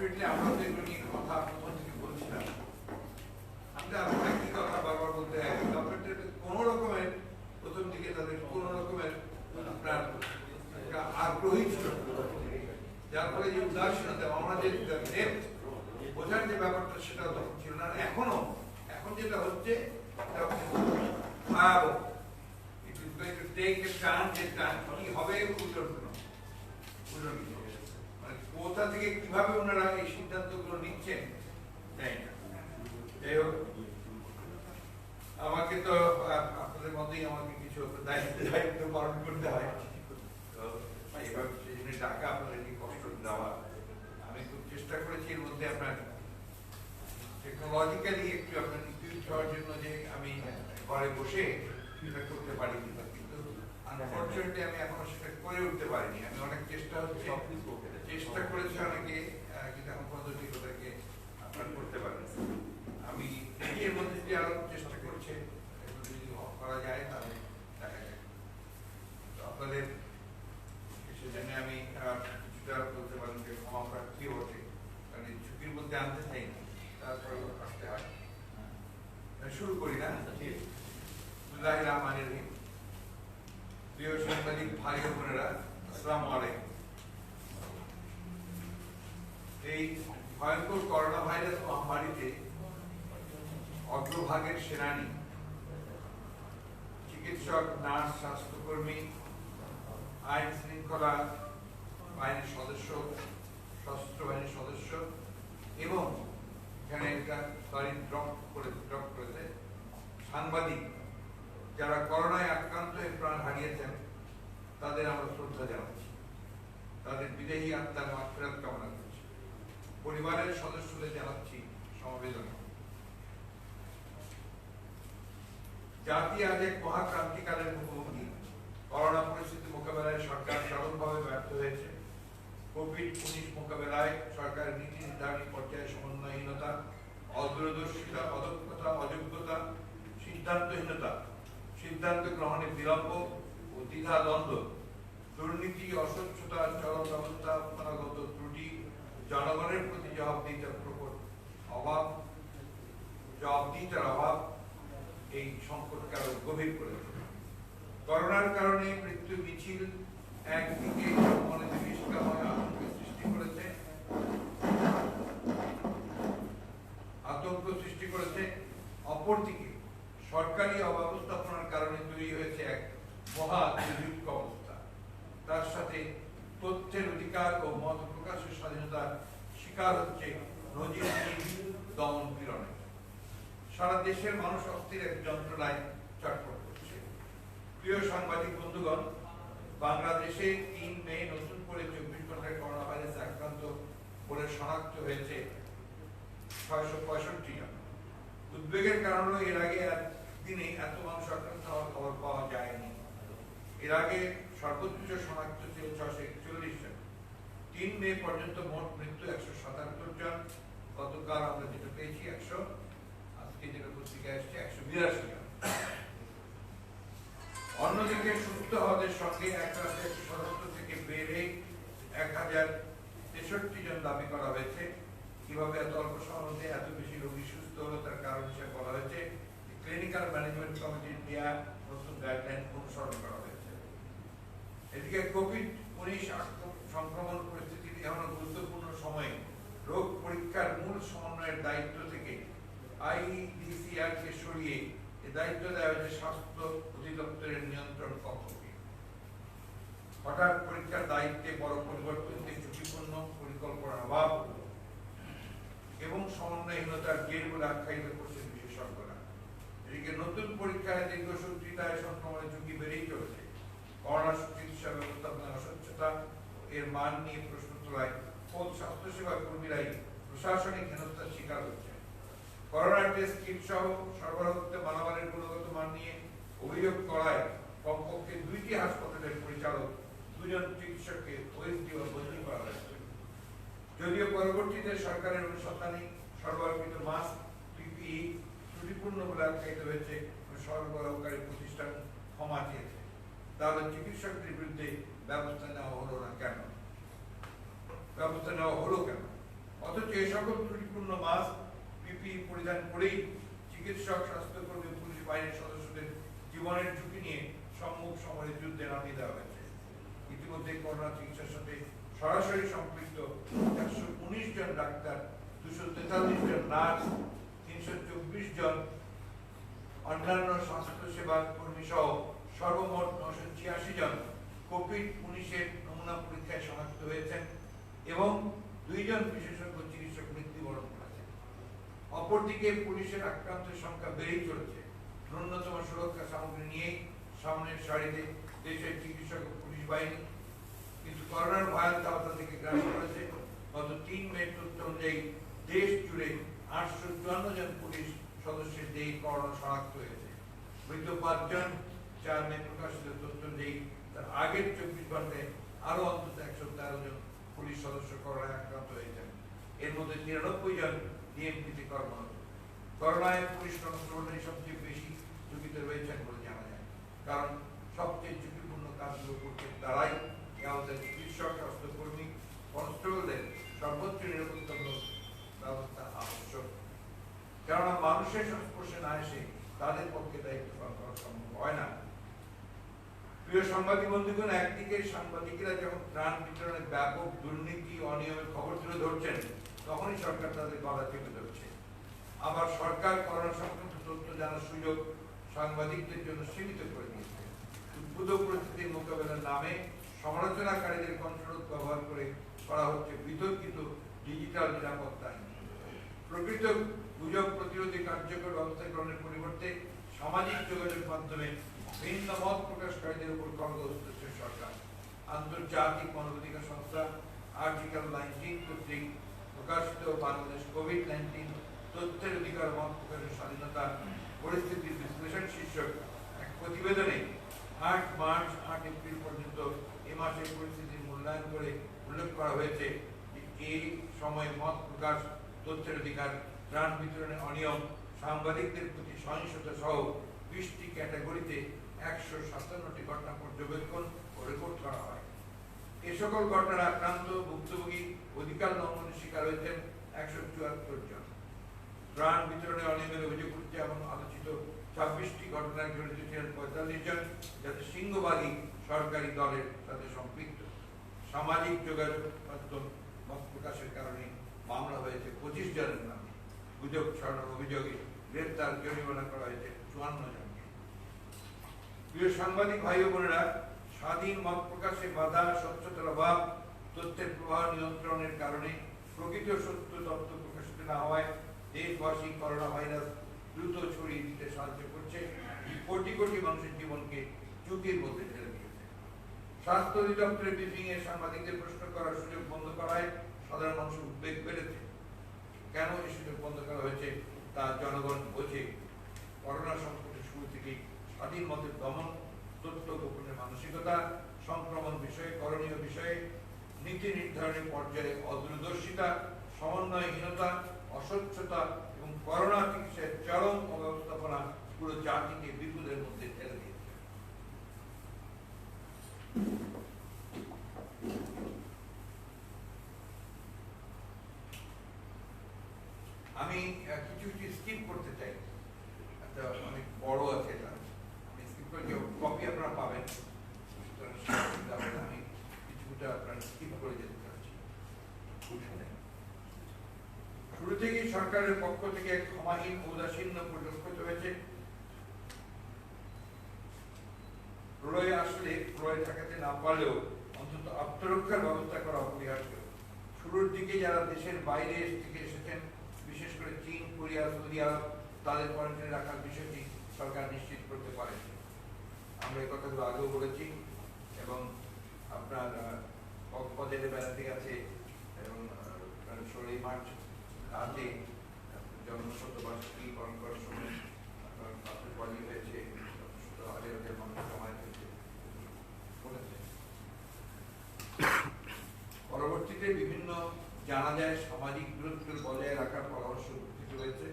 Unfortunately আমরা তো এগুলো নিয়ে কথা প্রথম থেকে বলছিলাম। আমরা একই কথা বারবার বলতে হয়, গভর্নমেন্টের কোনো রকমের প্রথম দিকে তাদের কোনো রকমের আপনার আগ্রহী ছিল, যার ফলে যে উদাসীনতা, আমরা যে বোঝার যে ব্যাপারটা সেটা তখন ছিল না। এখনো এখন যেটা হচ্ছে ভয়াবহ, কি হবে মানে কোথা থেকে কিভাবে ওনারা এই সিদ্ধান্তগুলো নিচ্ছেন জানি না। যাই হোক, আমাকে তো আপনাদের মধ্যেই আমাকে কিছু দায়িত্ব পালন করতে হয়, তো এইভাবে সেই জন্য টাকা আপনাদেরকে কষ্ট দেওয়া। আমি খুব চেষ্টা করেছি এর মধ্যে আপনার টেকনোলজিক্যালি একটু আপনার ইনক্লুড হওয়ার জন্য, যে আমি ঘরে বসে সেটা করতে পারি, কিন্তু আনফর্চুনেটলি আমি এখনো সেটা করে উঠতে পারিনি। আমি অনেক চেষ্টা করেছি অনেকে, কিন্তু এখন পর্যন্ত ঠিক ওদেরকে আপনার করতে পারেন। আমি এর মধ্যে যদি আরো চেষ্টা করছে যদি করা যায় তাহলে দেখা যায়। আপনাদের সেজন্য আমি কিছুটা বলতে পারেন যে ক্ষমা প্রার্থী বটে, কারণ এই ঝুঁকির মধ্যে আনতে চাই না, তারপরে আসতে হয়। শুরু করি না? বিসমিল্লাহির রহমানির রহিম। প্রিয় সাংবাদিক ভাই ও বোনেরা, আসসালামু আলাইকুম। এই ভয়ঙ্কর করোনা ভাইরাস মহামারীতে অগ্রভাগের সেনানী, চিকিৎসক, নার্স, স্বাস্থ্যকর্মী, আইন শৃঙ্খলা বাহিনীর সদস্য, সশস্ত্র বাহিনীর সদস্য এবং এখানে একটা ড্রপ করেছে সাংবাদিক, যারা করোনায় আক্রান্ত হয়ে প্রাণ হারিয়েছেন, তাদের আমরা শ্রদ্ধা জানাচ্ছি, তাদের বিদেহী আত্মার মাগফিরাত কামনা করছি। পরিবারের সদস্যদের জানাচ্ছি সমবেদনা। জাতি আজ এক মহাক্রান্তিকালের মুখোমুখি। করোনা পরিস্থিতি মোকাবেলায় সরকার চরমভাবে ব্যর্থ হয়েছে। কোভিড-19 মোকাবেলায় সরকারের নীতি নির্ধারণী পর্যায়ে সমন্বয়হীনতা, অদূরদর্শিতা, অদক্ষতা, অযোগ্যতা, সিদ্ধান্তহীনতা, সিদ্ধান্ত গ্রহণে বিলম্ব ও দ্বিধাদ্বন্দ্ব, দুর্নীতি, অস্বচ্ছতা, চরম ব্যবস্থাপনাগত ত্রুটি, জনগণের প্রতি জবাবদিহিতার অভাব এই সংকটকে আরো গভীর করেছে। করোনার কারণে মৃত্যু মিছিল একদিকে মনে বিভীষিকাময় আতঙ্ক সৃষ্টি করেছে, অপরদিকে সরকারি অব্যবস্থাপনার কারণে তৈরি হয়েছে এক মহা দুর্ভিক্ষ অবস্থা। তার সাথে তথ্যের অধিকার ও মত প্রকাশের স্বাধীনতার শিকার হচ্ছে নজিরবিহীন দমন পীড়নে। সারা দেশের মানুষ অস্থির এক যন্ত্রণায় চটপট করছে। প্রিয় সাংবাদিক বন্ধুগণ, বাংলাদেশে ৩ মে নতুন করে ২৪ ঘন্টায় করোনা ভাইরাসে আক্রান্ত বলে শনাক্ত হয়েছে ৬৬৫ জন। উদ্বেগের কারণে এর আগে দিনে এত মানুষ আক্রান্ত হওয়ার খবর পাওয়া যায়নি। এর আগে সর্বোচ্চ শনাক্ত ছিল ৬৪১ জন। ৩ মে পর্যন্ত মোট মৃত্যু ১৭৭ জন। গতকাল আমরা যেটা পেয়েছি আজকে যেটা পত্রিকায় আসছে ১৮২ জন। অন্যদিকে সুস্থ হওয়াদের সঙ্গে এক রাতে ১৭০ থেকে বেড়ে ১০৬৩ জন দাবি করা হয়েছে। কিভাবে এত অল্প সময়ের মধ্যে এত বেশি রোগী সুস্থ হলো তার কারণ হিসেবে বলা হয়েছে ক্লিনিক্যাল ম্যানেজমেন্ট কমিটির দেওয়া নতুন গাইডলাইন অনুসরণ করা হয়েছে। এদিকে কোভিড-19 সংক্রমণ পরিস্থিতির এমন গুরুত্বপূর্ণ সময়ে রোগ পরীক্ষার মূল সমন্বয়ের দায়িত্ব থেকে আইডিসিআর কে সরিয়ে এ দায়িত্ব দেওয়া হয়েছে স্বাস্থ্য অধিদপ্তরের নিয়ন্ত্রণ কক্ষকে। হঠাৎ পরীক্ষার দায়িত্বে বড় পরিবর্তনকে ঝুঁকিপূর্ণ পরিকল্পনার অভাব এবং সমন্বয়হীনতার জের বলে আখ্যায়িত করছেন বিশেষজ্ঞরা। এদিকে নতুন পরীক্ষায় দীর্ঘসূত্রিতায় সংক্রমণের ঝুঁকি বেড়েই চলেছে। করোনা চিকিৎসা ব্যবস্থাপনার অস্বচ্ছতা এর মান নিয়ে প্রশ্ন তোলায় খোদ স্বাস্থ্যসেবা কর্মীরাই প্রশাসনিক হেনস্থার শিকার হচ্ছে। করোনা টেস্ট কিট সহ সরবরাহ করতে মালামালের গুণগত মান নিয়ে অভিযোগ করায় কমপক্ষে ২টি হাসপাতালের পরিচালক ২ জন চিকিৎসককে ওএসডি বা বদলি করা হয়েছে। যদিও পরবর্তীতে সরকারের অনুসন্ধানে সরবরাহকৃত মাস্ক, পিপিই ত্রুটিপূর্ণ বলে আখ্যায়িত হয়েছে, সরবরাহকারী প্রতিষ্ঠান ক্ষমা চেয়েছে। তাহলে চিকিৎসকদের বিরুদ্ধে ব্যবস্থা নেওয়া হলো কেন? অথচ এই সকল ত্রুটিপূর্ণ মাস্ক পিপিই পরিধান করেই চিকিৎসক, স্বাস্থ্যকর্মী, পুলিশ বাহিনীর সদস্যদের জীবনের ঝুঁকি নিয়ে সম্মুখ সমরের যুদ্ধে নামিয়ে দেওয়া হয়েছে। ইতিমধ্যে করোনা চিকিৎসার সাথে সরাসরি সম্পৃক্ত 119 জন ডাক্তার, 243 জন নার্স, 324 জন অন্যান্য স্বাস্থ্য সেবা কর্মী সহ সর্বমোট 986 জন কোভিড-19 নমুনা পরীক্ষায় শনাক্ত হয়েছেন এবং 2 জন বিশেষজ্ঞ চিকিৎসক মৃত্যুবরণ করেছেন। অপরদিকে পুলিশের আক্রান্তের সংখ্যা বেড়েই চলেছে। ন্যূনতম সুরক্ষা সামগ্রী নিয়ে সামনের সারিতে দেশের চিকিৎসক ও পুলিশ বাহিনী, কিন্তু করোনার ভয়াবহতা থেকে গ্রাস করেছে। গত 3 মে তথ্য অনুযায়ী দেশ জুড়ে 854 জন পুলিশ সদস্যের দেহে করোনা শনাক্ত হয়েছে। মৃত 5 জন। 4 মে প্রকাশিত তথ্য অনুযায়ী তার আগের 24 ঘন্টায় আরো অন্তত 113 জন পুলিশ সদস্য করোনায় আক্রান্ত হয়েছেন। এর মধ্যে 93 জন ডিএমপিতে কর্মরত। করোনায় পুলিশ কর্মচারী সবচেয়ে বেশি ঝুঁকিতে রয়েছেন বলে জানা যায়, কারণ সবচেয়ে ঝুঁকিপূর্ণ কাজগুলো করতে তারাই। আমাদের চিকিৎসক, স্বাস্থ্যকর্মী, কনস্টেবলদের সর্বোচ্চ নিরাপত্তামূলক ব্যবস্থা আবশ্যক, কেননা মানুষের সংস্পর্শে না এসে তাদের পক্ষে দায়িত্ব পালন করা সম্ভব হয় না। প্রিয় সাংবাদিক বন্ধুগণ, একদিকে সাংবাদিকেরা যখন ত্রাণ বিতরণের ব্যাপক দুর্নীতি, অনিয়মের খবর তুলে ধরছেন, তখনই সরকার তাদের গলা চেপে ধরছে। আবার সরকার করোনা সংক্রান্ত তথ্য জানার সুযোগ সাংবাদিকদের জন্য সীমিত করে দিয়েছে। উদ্ভূত পরিস্থিতির মোকাবেলার নামে সমালোচনাকারীদের কণ্ঠরোধ ব্যবহার করে করা হচ্ছে বিতর্কিত ডিজিটাল নিরাপত্তা আইন। প্রকৃত গুজব প্রতিরোধী কার্যকর ব্যবস্থা গ্রহণের পরিবর্তে সামাজিক যোগাযোগ মাধ্যমে ভিন্ন মত প্রকাশকারীদের উপর খড়গহস্ত হচ্ছে সরকার। আন্তর্জাতিক মানবাধিকার সংস্থা আর্টিকেল 19 কর্তৃক প্রকাশিত বাংলাদেশ কোভিড-19 তথ্যের অধিকার, মত প্রকাশের স্বাধীনতা, পরিস্থিতির বিশ্লেষণ শীর্ষক এক প্রতিবেদনে 8 মার্চ 8 এপ্রিল পর্যন্ত এ মাসের পরিস্থিতির মূল্যায়ন করে উল্লেখ করা হয়েছে যে এই সময় মত প্রকাশ, তথ্যের অধিকার, ত্রাণ বিতরণের অনিয়ম, সাংবাদিকদের প্রতি সহিংসতা সহ 20টি ক্যাটাগরিতে 157টি ঘটনা পর্যবেক্ষণ ও রেকর্ড করা হয়। এ সকল ঘটনার আক্রান্ত, ভুক্তভোগী, অধিকার লঙ্ঘনের শিকার হয়েছেন 174 জন। ত্রাণ বিতরণে অনিয়মের অভিযোগ উঠছে এমন আলোচিত 26টি ঘটনায় জড়িত ছিলেন 45 জন, যাতে সিংহভাগই সরকারি দলের সাথে সম্পৃক্ত। সামাজিক যোগাযোগ মাধ্যম মত প্রকাশের কারণে মামলা হয়েছে 25 জনের নামে। গুজব ছড়ানোর অভিযোগে গ্রেপ্তার, জরিমানা করা হয়েছে 54 জনকে। প্রিয় সাংবাদিক ভাই ও বোনেরা, স্বাধীন মত প্রকাশে বাধা, স্বচ্ছতার অভাব, তথ্যের প্রবাহ নিয়ন্ত্রণের কারণে প্রকৃত সত্য তথ্য প্রকাশিত না হওয়ায় দেশবাসী করোনা ভাইরাস দ্রুত ছড়িয়ে দিতে সাহায্য করছে, কোটি কোটি মানুষের জীবনকে ঝুঁকির মধ্যে ঠেলে দিয়েছে। স্বাস্থ্য অধিদপ্তরের ব্রিফিং এ সাংবাদিকদের প্রশ্ন করার সুযোগ বন্ধ করায় সাধারণ মানুষের উদ্বেগ বেড়েছে। কেন এই সুযোগ বন্ধ করা হয়েছে তা জনগণ বোঝে। করোনা সংকটের শুরু থেকেই স্বাধীন মতের দমন, তথ্য গোপনের মানসিকতা, সংক্রমণ বিষয়ে, করণীয় বিষয়ে নীতি নির্ধারণের পর্যায়ে অদূরদর্শিতা, সমন্বয়হীনতা, অস্বচ্ছতা এবং করোনা চিকিৎসার চরম অব্যবস্থাপনা পুরো জাতিকে বিপদের মধ্যে ঠেলে দিয়েছে। আমি কিছু স্কিপ করতে চাই, অনেক বড় আছে এটা, আমি স্কিপ করে কপি আপনারা পাবেন, আমি কিছুটা আপনার স্কিপ করে যেতে চাচ্ছি। শুরু থেকেই সরকারের পক্ষ থেকে ক্ষমাহীন, উদাসীন্য পরিলক্ষিত হয়েছে। প্রলয় আসলে প্রলয় ঠেকাতে না পারলেও অন্তত আত্মরক্ষার ব্যবস্থা করা অপরিহার্য। শুরুর দিকে যারা দেশের বাইরে থেকে এসেছেন, বিশেষ করে চীন, কোরিয়া, সৌদি আরব, তাদের কোয়ারেন্টাইনে রাখার বিষয়টি সরকার নিশ্চিত করতে পারে। আমরা এই কথাগুলো আগেও বলেছি এবং আপনার কক্সবাজারে বেড়াতে গেছে এবং 16 মার্চ রাতে জন্মশতবার্ষিকী পালন করার সময় আপনার বাড়ি হয়েছে, হাজার হাজার মানুষ জমায়েত হয়েছে বলেছে। পরবর্তীতে বিভিন্ন জানা যায় সামাজিক দূরত্ব বজায় রাখার পরামর্শ উপস্থিত হয়েছে।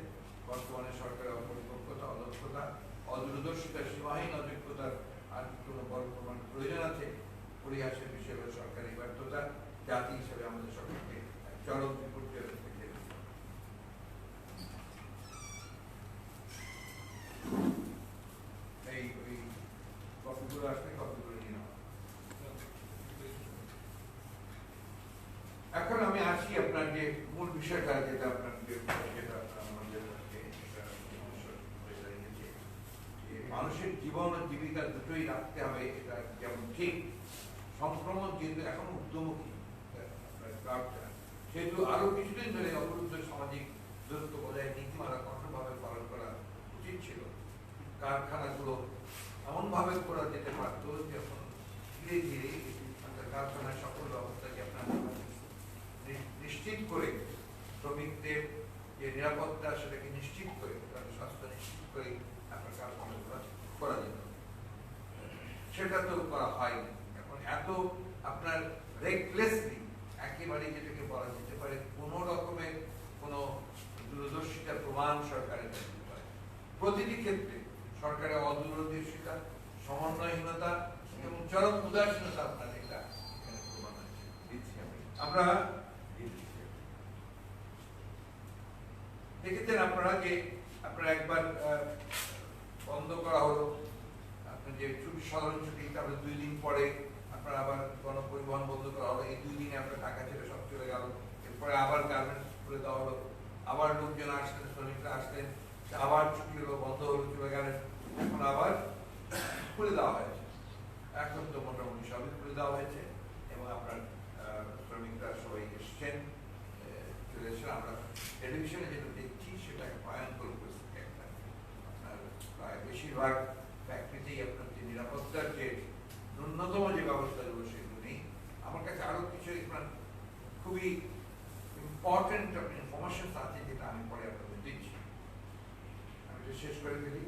বর্তমানে সরকারের অপরিপক্কতা, অদক্ষতা, অদূরদর্শিতা, সীমাহীন অযোগ্যতার আর কোনো বড় প্রমাণ প্রয়োজন আছে। পরিহাসের বিষয় হল সরকারি ব্যর্থতা। জাতি হিসেবে আমাদের সকলকে চরম বিপর্যয় থেকে এই ওই কপিগুলো আসলে কপিগুলো নিয়ে নেওয়া। এখন আমি আসি আপনার যে মূল বিষয়টা যেটা আপনার যেটা আমাদের মানুষের জীবন ও জীবিকা দুটোই রাখতে হবে, এটা যেমন ঠিক। সংক্রমণ যেহেতু এখন ঊর্ধ্বমুখী সেহেতু আরো কিছুদিন ধরে অবরুদ্ধ সামাজিক দূরত্ব বজায় নীতিমালা কঠোরভাবে পালন করা উচিত ছিল। কারখানাগুলো এমন ভাবে করা যেতে পারত যে এখন ধীরে ধীরে কারখানার সকল ব্যবস্থাকে আপনার নিশ্চিত করে, শ্রমিকদের যে নিরাপত্তা সেটাকে নিশ্চিত করে, তাদের স্বাস্থ্য নিশ্চিত করে আপনার কারখানাগুলো করা যেত। সেটা তো করা হয়নি। এখন এত আপনার রেকলেসলি একেবারে যেটাকে বলা যেতে পারে কোন রকমের কোন দূরদর্শিতার প্রমাণ সরকারের কাছে পারে। প্রতিটি ক্ষেত্রে সরকারের অদূরদর্শিতা, সমন্বয়হীনতা এবং চরম উদাসীনতা আপনার এটা এখানে প্রমাণ হচ্ছে। আমরা দেখেছেন আপনারা যে আপনারা একবার বন্ধ করা হলো আপনার যে ছুটি, সাধারণ ছুটি, তারপরে 2 দিন পরে আপনার আবার গণপরিবহন বন্ধ করা হলো। এই 2 দিনে আপনার ঢাকা ছেড়ে সব চলে গেল। এরপরে আবার গার্মেন্টস খুলে দেওয়া হলো, আবার লোকজন আসলেন, শ্রমিকরা আসলেন, আবার ছুটি হলো, বন্ধ হলো, চলে গেলেন। এখন আবার খুলে দেওয়া হয়েছে। এখন তো মোটামুটি সবই খুলে দেওয়া হয়েছে এবং আপনার শ্রমিকরা সবাই এসছেন, চলে এসেছেন। আমরা টেলিভিশনে যেটা দেখছি সেটা ভয়ঙ্কর পরিস্থিতি। একটা আপনার প্রায় বেশিরভাগ ফ্যাক্টরিতেই আপনার যে নিরাপত্তার যে ন্যূনতম যে ব্যবস্থাগুলো সেগুলো নেই। আমার কাছে আরো কিছু খুবই ইম্পর্টেন্ট ইনফরমেশন আছে যেটা আমি পরে আপনাদের দিচ্ছি। আমি এটা শেষ করে ফেলি।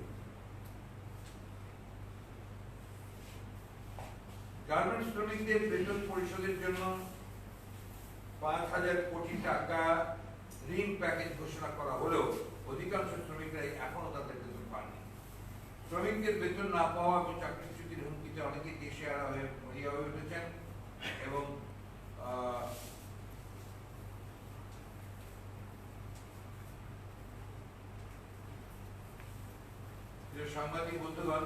গার্মেন্টস শ্রমিকদের বেতন পরিশোধের জন্য 5,000 কোটি টাকা ঋণ প্যাকেজ ঘোষণা করা হলেও অধিকাংশ শ্রমিকরাই এখনো তাদের বেতন পাননি। শ্রমিকদের বেতন না পাওয়া এবং চাকরিচ্যুতির হুমকিতে অনেকে দেশে হয়ে উঠেছেন এবং সাংবাদিক বন্ধুগণ,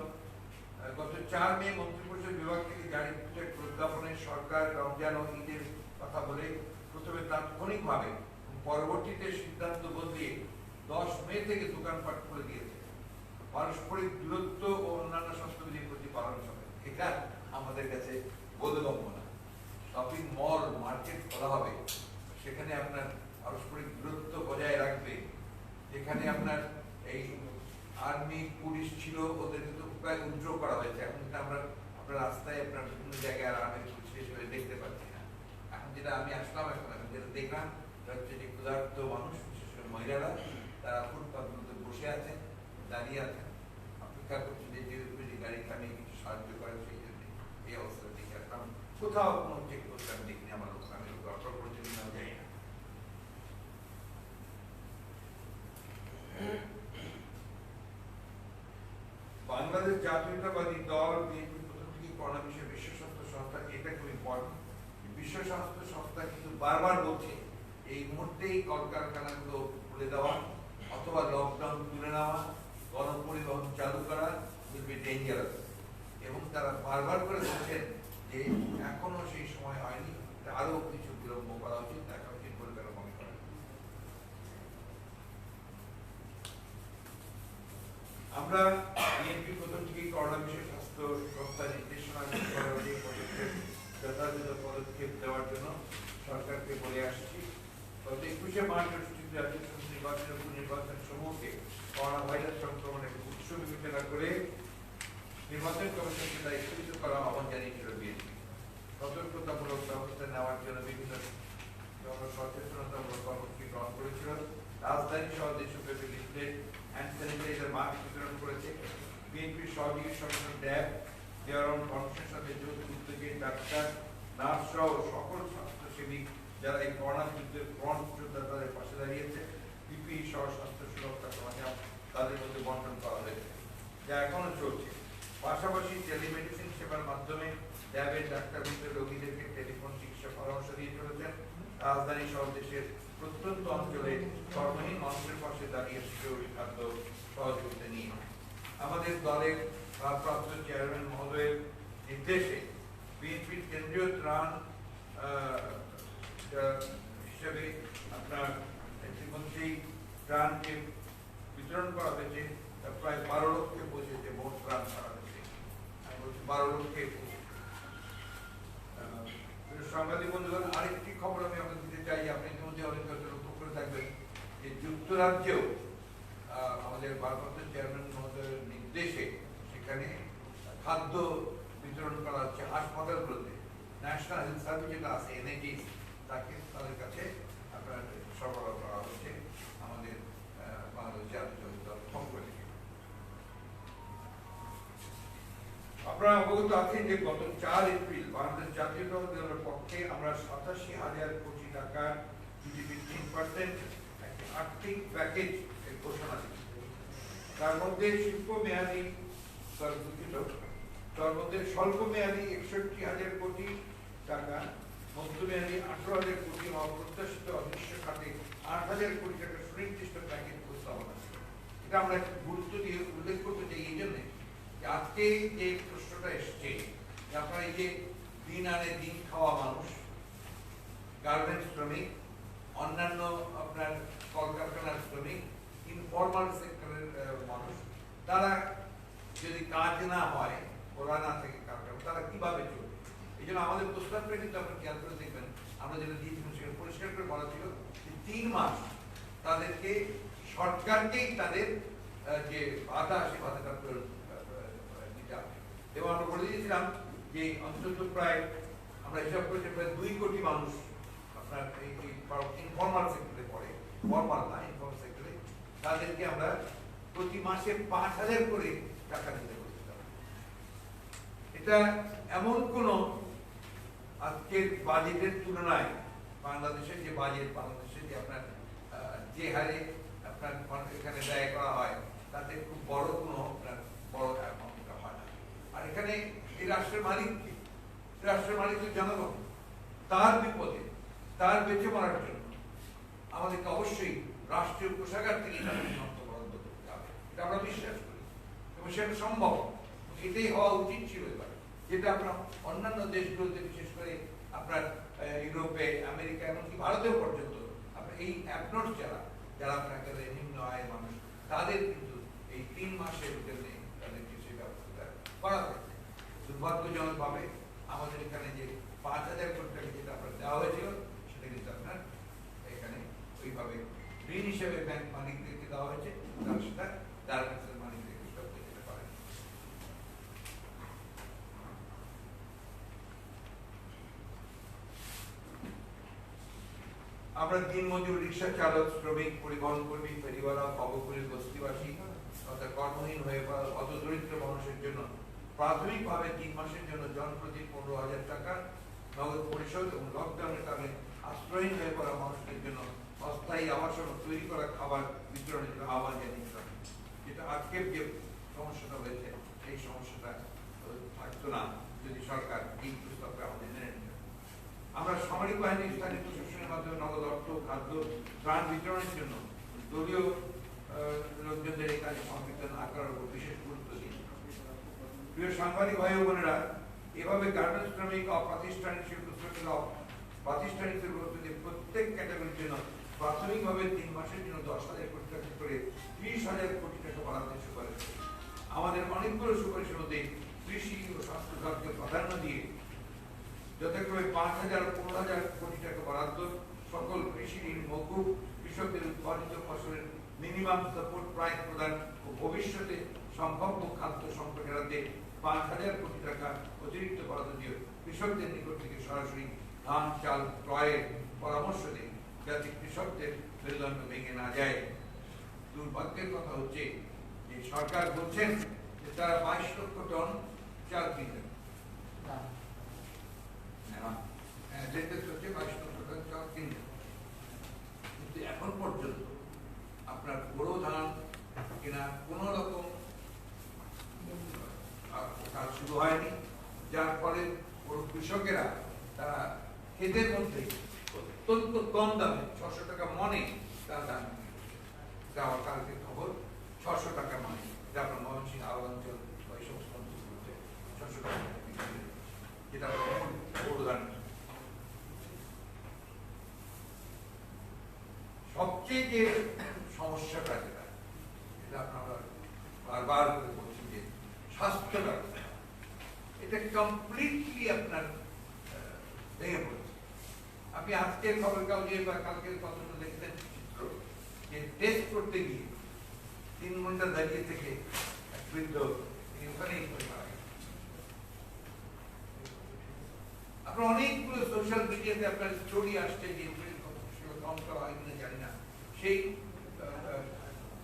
গত 4 মে মন্ত্রিপরিষদ বিভাগ থেকে জারি প্রজ্ঞাপনে সরকার রমজান ও ঈদের কথা বলে প্রথমে তাৎক্ষণিকভাবে পরবর্তীতে সিদ্ধান্ত বদলিয়ে 10 মে থেকে দোকানপাট খুলে দিয়েছে। পারস্পরিক দূরত্ব ও অন্যান্য স্বাস্থ্যবিধির প্রতি পালন হবে। এটা আমাদের কাছে বোধগম্য না। শপিং মল, মার্কেট খোলা হবে, সেখানে আপনার পারস্পরিক দূরত্ব বজায় রাখবে। যেখানে আপনার এই আর্মি পুলিশ ছিল, ওদেরকে তো প্রায় উজ্জ্ব করা হয়েছে। এখন কিন্তু আমরা আপনার রাস্তায় আপনার বিভিন্ন জায়গায় আর্মি পুলিশ হিসেবে দেখতে পাচ্ছি না। এখন যেটা আমি আসলাম, এখন যেটা দেখলাম হচ্ছে যে ক্ষুধার্ত মানুষ, বিশেষ করে মহিলারা, তারা ফুটপাথগুলোতে বসে আছেন, দাঁড়িয়ে আছেন, অপেক্ষা করছেন যে গাড়ি থামিয়ে কিছু সাহায্য করে। সেই জন্য এই অবস্থা দেখে আসলাম। কোথাও কোনো চেক করতে আমি দেখিনি। আমার লোক, আমি অর্ডার করতে নাও যাই না। বাংলাদেশ জাতীয়তাবাদী দল বিএনপি প্রথম থেকে করোনা বিষয়ে বিশ্ব স্বাস্থ্য সংস্থা, এটা খুব ইম্পর্টেন্ট। বিশ্ব স্বাস্থ্য সংস্থা কিন্তু বারবার বলছে এই মুহূর্তেই কলকারখানাগুলো খুলে দেওয়া অথবা লকডাউন তুলে নেওয়া, গণপরিবহন চালু করা উইল বি ডেঞ্জারাস। এবং তারা বারবার করে বলছেন যে এখনো সেই সময় হয়নি, আরো কিছু বিলম্ব করা উচিত, দেখা উচিত বলে তারা মনে করেন। আমরা বিএনপি প্রথম থেকেই করোনা বিষয়ে স্বাস্থ্য সংস্থার নির্দেশনা যথাযথ পদক্ষেপ দেওয়ার জন্য সরকারকে বলে আসছি। গত 21শে মার্চ অনুষ্ঠিত জাতীয় সংসদ নির্বাচনের উপনির্বাচন সমূহকে করোনা ভাইরাস সংক্রমণের উৎস বিবেচনা করে নির্বাচন কমিশনকে দায়িত্ব করা আহ্বান জানিয়েছিল বিএনপি। সতর্কতামূলক ব্যবস্থা নেওয়ার জন্য বিভিন্ন সচেতনতামূলক কর্মসূচি গ্রহণ করেছিল। রাজধানী সহ দেশব্যাপী লিফলেট, হ্যান্ড স্যানিটাইজার, মাস্ক বিতরণ করেছে। বিএনপির সহযোগী সংগঠন ড্যাব, দেওয়ারন ফাউন্ডেশনের সাথে যৌথ উদ্যোগে ডাক্তার, নার্স সহ সকল স্বাস্থ্যসেবী যারা এই করোনা যুদ্ধের ফ্রন্ট যোদ্ধা তাদের পাশে দাঁড়িয়েছে, পিপিই সহ স্বাস্থ্য সুরক্ষা সরঞ্জাম তাদের মধ্যে বন্টন করা হয়েছে, যা এখনো চলছে। পাশাপাশি টেলিমেডিসিন সেবার মাধ্যমে ড্যাবের ডাক্তারবৃন্দ রোগীদেরকে টেলিফোন চিকিৎসা পরামর্শ দিয়ে চলেছেন। রাজধানী সহ দেশের প্রত্যন্ত অঞ্চলে কর্মহীন মানুষের পাশে দাঁড়িয়ে জরুরি খাদ্য সহযোগিতা নিয়ে আমাদের দলের ভারপ্রাপ্ত চেয়ারম্যান মহোদয়ের নির্দেশে বিএনপির কেন্দ্রীয় ত্রাণ হিসেবে আপনার ইতিমধ্যেই ত্রাণকে বিতরণ করা হয়েছে, প্রায় 12 লক্ষে পৌঁছেছে, মোট ত্রাণ করা হয়েছে 12 লক্ষে। সাংবাদিক বন্ধুগণ, আরেকটি খবর আমি আপনাদের দিতে চাই, আপনি ইতিমধ্যে অনেক লক্ষ্য করে থাকবেন যে যুক্তরাজ্যেও আমাদের ভারপ্রাপ্ত চেয়ারম্যান মহোদয়ের নির্দেশে সেখানে খাদ্য বিতরণ করা হচ্ছে হাসপাতালগুলোতে। ন্যাশনাল হেলথ সার্ভিস যেটা আছে NHS, তাকে তাদের কাছে আপনার সরবরাহ করা হচ্ছে আমাদের বাংলাদেশ জাতীয় দল পক্ষ থেকে। আপনারা অবগত আছেন যে গত 4 এপ্রিল বাংলাদেশ জাতীয় দলের পক্ষে আমরা 87,000 কোটি টাকার GDP 3% একটি আর্থিক প্যাকেজ ঘোষণা দিয়েছি। তার মধ্যে স্বল্প মেয়াদী স্বল্পমেয়াদী 61,000 কোটি টাকা, মধ্যমেয়াদী 18,000 কোটি এবং অপ্রত্যাশিত অদৃশ্য খাতে 8,000 কোটি টাকা সুনির্দিষ্ট প্যাকেজ প্রস্তাবনা ছিল। এটা আমরা গুরুত্ব দিয়ে উল্লেখ করতে চাই এই জন্যে যে আজকে যে প্রশ্নটা এসছে যে আপনারা এই যে দিন আনে দিন খাওয়া মানুষ, গার্মেন্টস শ্রমিক, অন্যান্য আপনার কলকারখানার শ্রমিক, ইনফর্মাল সেক্টরের মানুষ, তারা যদি কাজ না হয়, ওরা না থেকে কারখানা, তারা কিভাবে চলবে? এই জন্য আমাদের প্রস্তাবটা কিন্তু আপনার খেয়াল করে দেখবেন, আমরা যেটা দিয়েছিলাম সেটা পরিষ্কার করে বলা ছিল যে 3 মাস তাদেরকে সরকারকেই তাদের যে ভাতা, সে ভাতাটা দিতে হবে। এবং আমরা বলে দিয়েছিলাম যে অন্তত প্রায় আমরা হিসাব করেছি প্রায় 2 কোটি মানুষ আপনার এই ইনফর্মাল সেক্টরে পড়ে, ফর্মাল না ইনফর্মাল সেক্টরে, তাদেরকে আমরা প্রতি মাসে 5,000 করে টাকা দিতে বলতে হবে। এটা এমন কোন আজকের বাজেটের তুলনায় বাংলাদেশের যে বাজেট, বাংলাদেশের যে আপনার যে হারে আপনার এখানে ব্যয় করা হয়, তাতে খুব বড় কোনো আপনার বড় অ্যামাউন্ট হয় না। আর এখানে এই রাষ্ট্রের মালিক কি? রাষ্ট্রের মালিক তো জনগণ। তার বিপদে, তার বেঁচে মরার জন্য আমাদেরকে অবশ্যই রাষ্ট্রীয় কোষাগার থেকে অর্থ বরাদ্দ করতে হবে, এটা আমরা বিশ্বাস করি এবং সেটা সম্ভব। এটাই হওয়া উচিত ছিল এবার, যেটা আপনার অন্যান্য দেশগুলোতে, বিশেষ করে আপনার ইউরোপে, আমেরিকা, এমনকি ভারতেও পর্যন্ত আপনার এই অ্যাপনোট যারা আপনার নিম্ন আয়ের মানুষ, তাদের কিন্তু এই 3 মাসের জন্য তাদেরকে সেই ব্যবস্থা করা হয়েছে। দুর্ভাগ্যজনকভাবে আমাদের এখানে যে 5,000 কোটি টাকা যেটা আপনার দেওয়া হয়েছিল, সেটা কিন্তু আপনার এখানে ওইভাবে ঋণ হিসেবে ব্যাংক মালিকদেরকে দেওয়া হয়েছে, তার সেটা গার্মেন্টসের মালিকদেরকে সব দিতে পারেন। আমরা দিনমজুর, রিক্সা চালক, শ্রমিক, পরিবহন কর্মী, ফেরিওয়ালা, ভবঘুরে বস্তিবাসী অর্থাৎ কর্মহীন হয়ে পড়া অত দরিদ্র মানুষের জন্য প্রাথমিকভাবে 3 মাসের জন্য জনপ্রতি 15,000 টাকা নগদ পরিশোধ এবং লকডাউনের কারণে আশ্রয়হীন হয়ে পড়া মানুষদের জন্য অস্থায়ী আবাসন তৈরি করা খাবার বিতরণের জন্য আহ্বান জানিয়েছিলাম। যেটা আজকের যে সমস্যাটা হয়েছে, এই সমস্যাটা থাকতো না যদি সরকার এই প্রস্তাবটা আমাদের মেনে নিত। আমরা সামরিক বাহিনীর স্থানীয় প্রশাসনের মাধ্যমে নগদ অর্থ, খাদ্য, ত্রাণ বিতরণের জন্য দলীয় লোকজনদের এই কাজে সম্পৃক্ত না করার উপর বিশেষ গুরুত্ব দিই। প্রিয় সাংবাদিক ভাই বোনেরা, এভাবে গার্মেন্টস শ্রমিক, অপ্রাতিষ্ঠানিক শিল্প শ্রমিক, প্রাতিষ্ঠানিক শ্রমিকদের প্রত্যেক ক্যাটাগরির জন্য প্রাথমিকভাবে 3 মাসের জন্য 10,000 কোটি টাকা করে 30,000 কোটি টাকা বরাদ্দের সুপারিশ। আমাদের অনেকগুলো সুপারিশের মধ্যে কৃষি ও স্বাস্থ্য খাতকে প্রাধান্য দিয়ে যথাক্রমে 5,000 ও 15,000 কোটি টাকা বরাদ্দ, সকল কৃষি ঋণ মওকুফ, কৃষকদের উৎপাদিত ফসলের মিনিমাম সাপোর্ট প্রাইস প্রদান ও ভবিষ্যতে সম্ভাব্য খাদ্য সংকট এড়াতে 5,000 কোটি টাকা অতিরিক্ত বরাদ্দ দিয়ে কৃষকদের নিকট থেকে সরাসরি ধান, চাল ক্রয়ের পরামর্শ দিন, যাতে কৃষকদের মেরুদণ্ড ভেঙে না যায়। দুর্ভাগ্যের কথা হচ্ছে যে সরকার বলছেন যে তারা 22 লক্ষ টন চাল কিনবেন, কিন্তু এখন পর্যন্ত আপনার বড় ধান কেনা কোন রকম কাজ শুরু হয়নি, যার ফলে বড় কৃষকেরা তারা ক্ষেতের মধ্যে অত্যন্ত অত্যন্ত কম দামে 600 টাকা মনে তারা দাম বিক্রি করছে। এটা আমার কালকে খবর, 600 টাকা মনে, এটা আপনার ময়মনসিংহ আওয়াঞ্চল বা এই সমস্ত অঞ্চলগুলোতে 600 টাকা বিক্রি করছে, যেটা প্রধান। সবচেয়ে যে সমস্যাটা যেটা, এটা আপনারা বারবার করে বলছি যে স্বাস্থ্য ব্যবস্থা, এটা কমপ্লিটলি আপনার ভেঙে পড়েছে। আপনি আজকের খবর কাগজে বা কালকের পত্র দেখতেন চিত্র যে টেস্ট করতে গিয়ে 3 ঘন্টা দাঁড়িয়ে থেকে এক বৃদ্ধ ওখানেই মারা গেছে। আপনার অনেকগুলো সোশ্যাল মিডিয়াতে আপনার স্টোরি আসছে যে কম করা হয় কিনা জানি না, সেই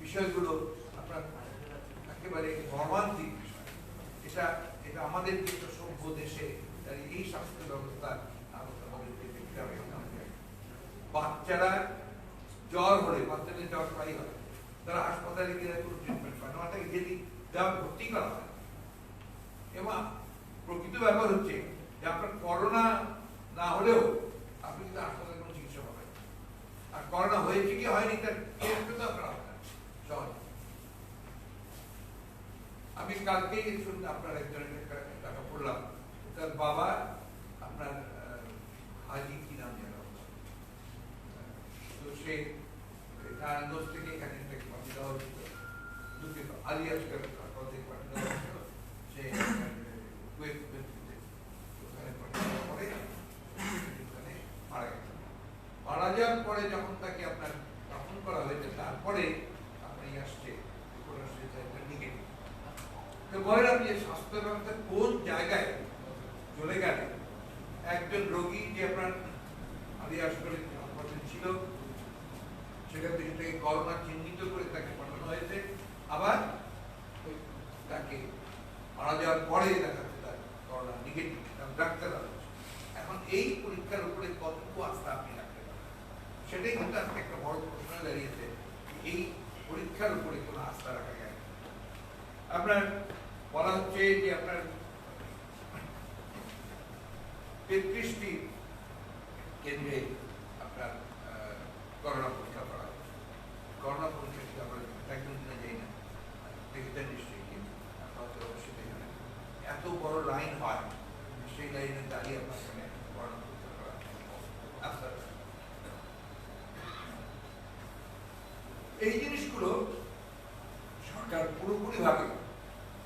বিষয়গুলো আপনার একেবারে মর্মান্তিক বিষয়। এটা এটা আমাদের একটা সভ্য দেশে এই স্বাস্থ্য ব্যবস্থা বাচ্চারা জ্বর হলে, বাচ্চাদের জ্বর প্রায় হয়, তারা হাসপাতালে গিয়ে কোনো ট্রিটমেন্ট পায় না, তাকে যেদিন দেওয়া ভর্তি করা হয়। এবং প্রকৃত ব্যাপার হচ্ছে যে আপনার করোনা না হলেও আপনি কিন্তু হাসপাতালে কোনো চিকিৎসা পাবেন, আর করোনা হয়েছে কি হয়নি তার তো আপনার সহজ। আমি কালকেই শুনতে আপনার একজনের টাকা পড়লাম, তার বাবা আপনার হাজি কি নাম জানা, তো সে নারায়ণগঞ্জ থেকে এখানে থেকে পাঠিয়ে দেওয়া হয়েছিল, দুঃখিত আলিয়াজকার থেকে পাঠিয়ে দেওয়া হয়েছিল, সে মারা যাওয়ার পরে যখন তাকে আপনার দাফন করা হয়েছে, তারপরে আপনি আসছে নেগেটিভ। তো বলেন আপনি স্বাস্থ্য ব্যবস্থা কোন জায়গায় চলে গেল? একজন রোগী যে আপনার হাসপাতালে ছিল, সেখান থেকে করোনা চিহ্নিত করে তাকে পাঠানো হয়েছে, আবার তাকে মারা যাওয়ার পরে দেখা যাচ্ছে তার করোনা নেগেটিভ, ডাক্তার আছে। এখন এই পরীক্ষার উপরে কতটুকু আস্থা আপনি রাখতে পারেন, সেটাই কিন্তু আজকে একটা বড় প্রশ্ন দাঁড়িয়েছে। এই পরীক্ষার উপরে কোনো আস্থা রাখা যায়। আপনার বলা হচ্ছে যে আপনার 33টি কেন্দ্রে আপনার করোনা পরীক্ষা করা হচ্ছে। করোনা পরীক্ষা থেকে আমরা একদম কিনা যাই না, দেখেছেন নিশ্চয়ই, অবশ্যই দেখেন এত বড় লাইন হয়, সেই লাইনে দাঁড়িয়ে আপনার এখানে করোনা পরীক্ষা করা আস্থা। এই জিনিসগুলো সরকার পুরোপুরি ভাবে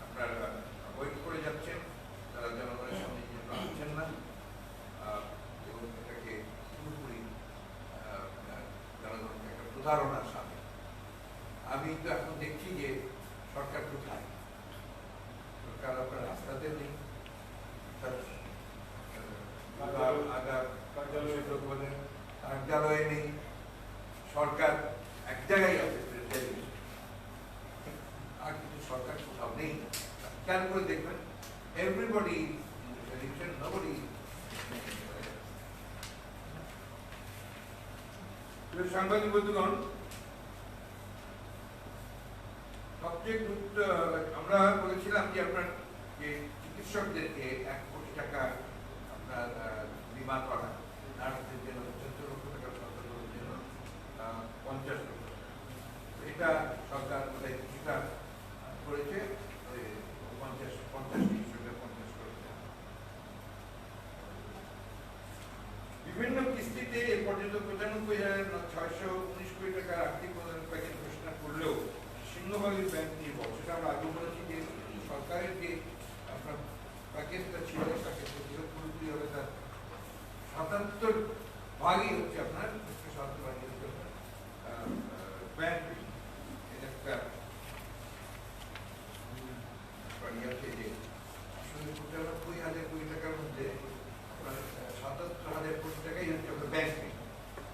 আপনার ওয়েট করে যাচ্ছে, তারা জনগণের সামনে আনছেন না, এবং এটাকে পুরোপুরি জনগণকে একটা প্রতারণার সামনে। আমি তো এখন দেখছি যে সরকার কোথায়, সরকার আপনার রাস্তাতে নেই, কার্যালয়ে নেই, সরকার এক জায়গায় আছে, আর কিন্তু সরকার কোথাও নেই। খেয়াল করে দেখবেন, এভরিবডি nobody। সাংবাদিক বন্ধুগণ, সবচেয়ে আমরা বলেছিলাম যে আপনার যে চিকিৎসকদেরকে 1 কোটি টাকা আপনার বীমা করা, নার্সদের জন্য 14 লক্ষ টাকা, সরকারের জন্য 50 লক্ষ টাকা। এটা সরকার কিছুটা করেছে, 50 করেছে। বিভিন্ন কিস্তিতে এ পর্যন্ত 95,619 কোটি টাকার আর্থিক প্রদানের প্যাকেজ ঘোষণা করলেও সিংহভাগের ব্যাংক নির্ভর। সেটা আমরা আগে বলেছি যে সরকারের যে আপনার প্যাকেজটা ছিল, প্যাকেজটা ছিল পুরোপুরি হবে তার 77 ভাগই হচ্ছে আপনার 77 ভাগই হচ্ছে আপনার ব্যাংক। এটা একটা আছে যে আসলে 95,000 কোটি টাকার মধ্যে আপনার 77,000 কোটি টাকাই হচ্ছে আপনার ব্যাংক,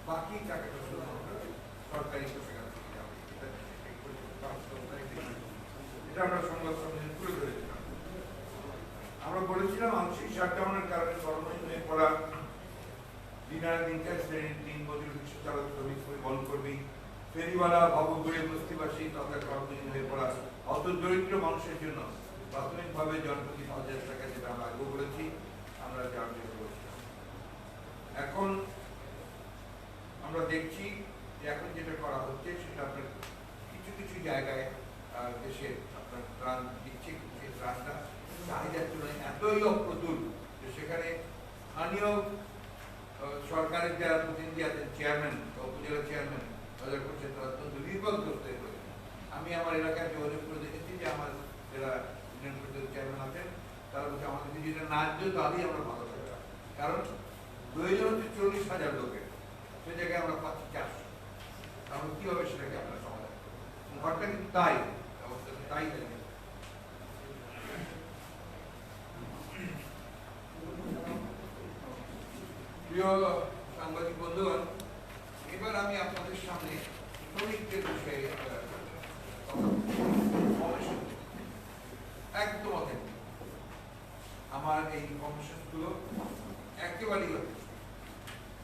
বাকি টাকাটা শুধুমাত্র সরকারি কোষাগার থেকে যাবে। এটা আমরা সংবাদ সম্মেলনে তুলে ধরেছিলাম। আমরা বলেছিলাম আংশিক শাটডাউনের কারণে সর্বনিম্ন হয়ে পড়া দিনার দিনকার শ্রেণীর 3 মজুর রিক্সা চালক, শ্রমিক, পরিবহন কর্মী, ফেরিওয়ালা, ভবঘুরে বস্তিবাসী তথা কর্মহীন হয়ে পড়া অত দরিদ্র মানুষের জন্য প্রাথমিকভাবে জনপ্রতি 5,000 টাকা, যেটা আমরা আগে বলেছি, আমরা জানতে বলেছিলাম। এখন আমরা দেখছি যে এখন যেটা করা হচ্ছে সেটা আপনার কিছু কিছু জায়গায় দেশের আপনার ত্রাণ দিচ্ছে, সেই ত্রাণটা চাহিদার তুলনায় এতই অপ্রতুল যে সেখানে স্থানীয় সরকারের যারা প্রতিনিধি আছেন, চেয়ারম্যান বা উপজেলা চেয়ারম্যান, তাদের করছে তারা অত্যন্ত বিপদগ্রস্ত হয়ে পড়েছে। আমি আমার এলাকায় যোগাযোগ করে দেখেছি যে আমার যারা ইউনিয়ন পরিষদের চেয়ারম্যান আছেন তারা বলছে আমাদের যদি এটা না দিও তাহলেই আমরা ভালো থাকবো, কারণ প্রয়োজন হচ্ছে 40,000 লোকের, সে জায়গায় আমরা পাচ্ছি 400। তাহলে কিভাবে সেটাকে আমরা সমাধান করবো? ঘরটা কিন্তু তাই অবস্থা তাই থাকে। প্রিয় সাংবাদিক বন্ধুগণ, এবার আমি আপনাদের সামনে শ্রমিকদের বিষয়ে একদম অথেন্টিক। আমার এই কমিশনগুলো একেবারেই